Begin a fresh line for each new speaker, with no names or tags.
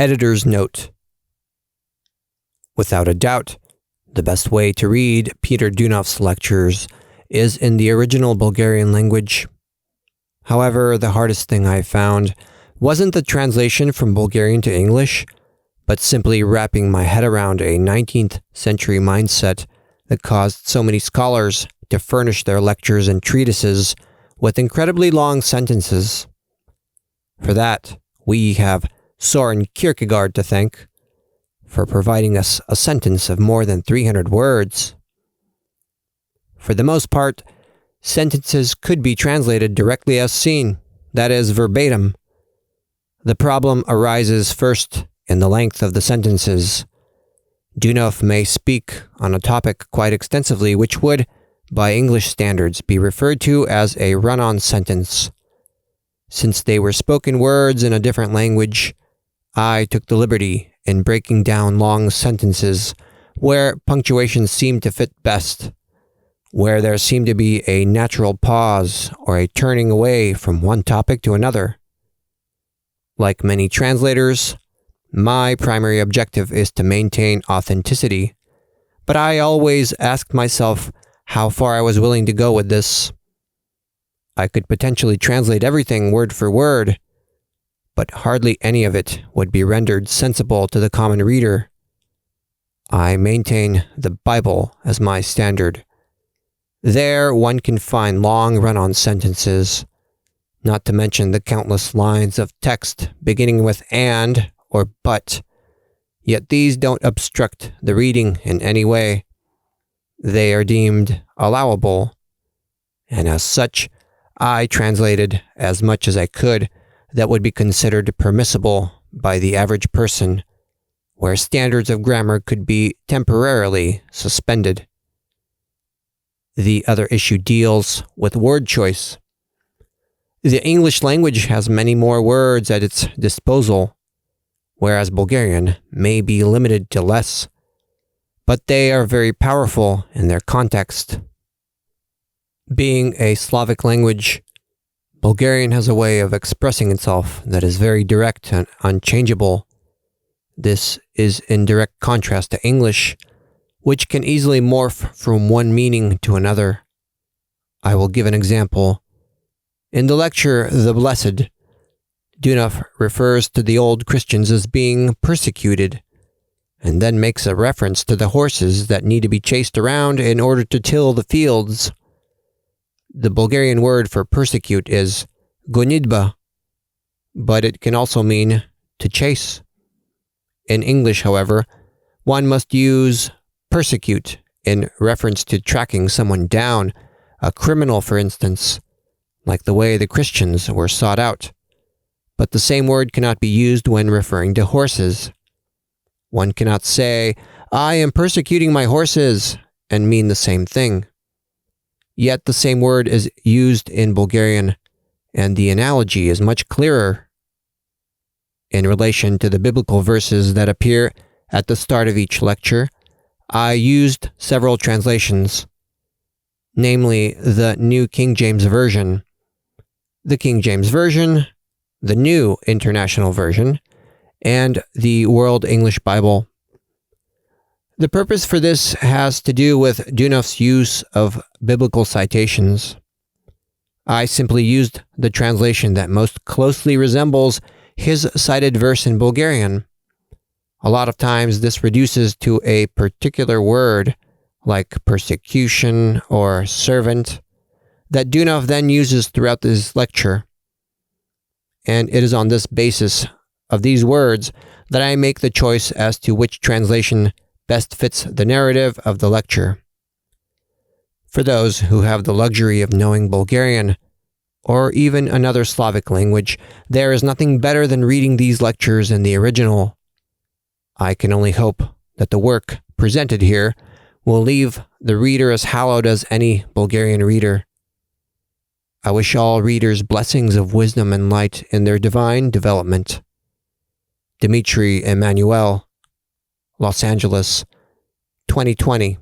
Editor's note. Without a doubt, the best way to read Peter Dunov's lectures is in the original Bulgarian language. However, the hardest thing I found wasn't the translation from Bulgarian to English, but simply wrapping my head around a 19th century mindset that caused so many scholars to furnish their lectures and treatises with incredibly long sentences. For that, we have Soren Kierkegaard to thank for providing us a sentence of more than 300 words. For the most part, sentences could be translated directly as seen, that is, verbatim. The problem arises first in the length of the sentences. Dunov may speak on a topic quite extensively, which would, by English standards, be referred to as a run-on sentence. Since they were spoken words in a different language, I took the liberty in breaking down long sentences where punctuation seemed to fit best, where there seemed to be a natural pause or a turning away from one topic to another. Like many translators, my primary objective is to maintain authenticity, but I always asked myself how far I was willing to go with this. I could potentially translate everything word for word, but hardly any of it would be rendered sensible to the common reader. I maintain the Bible as my standard. There one can find long run-on sentences, not to mention the countless lines of text beginning with and or but, yet these don't obstruct the reading in any way. They are deemed allowable, and as such, I translated as much as I could that would be considered permissible by the average person, where standards of grammar could be temporarily suspended. The other issue deals with word choice. The English language has many more words at its disposal, whereas Bulgarian may be limited to less, but they are very powerful in their context. Being a Slavic language, Bulgarian has a way of expressing itself that is very direct and unchangeable. This is in direct contrast to English, which can easily morph from one meaning to another. I will give an example. In the lecture, The Blessed, Dunov refers to the old Christians as being persecuted, and then makes a reference to the horses that need to be chased around in order to till the fields. The Bulgarian word for persecute is gonidba, but it can also mean to chase. In English, however, one must use persecute in reference to tracking someone down, a criminal for instance, like the way the Christians were sought out. But the same word cannot be used when referring to horses. One cannot say, "I am persecuting my horses," and mean the same thing. Yet the same word is used in Bulgarian, and the analogy is much clearer. In relation to the biblical verses that appear at the start of each lecture, I used several translations, namely the New King James Version, the King James Version, the New International Version, and the World English Bible. The purpose for this has to do with Dunov's use of biblical citations. I simply used the translation that most closely resembles his cited verse in Bulgarian. A lot of times this reduces to a particular word, like persecution or servant, that Dunov then uses throughout his lecture. And it is on this basis of these words that I make the choice as to which translation best fits the narrative of the lecture. For those who have the luxury of knowing Bulgarian, or even another Slavic language, there is nothing better than reading these lectures in the original. I can only hope that the work presented here will leave the reader as hallowed as any Bulgarian reader. I wish all readers blessings of wisdom and light in their divine development. Dmitry Emanuel, Los Angeles, 2020.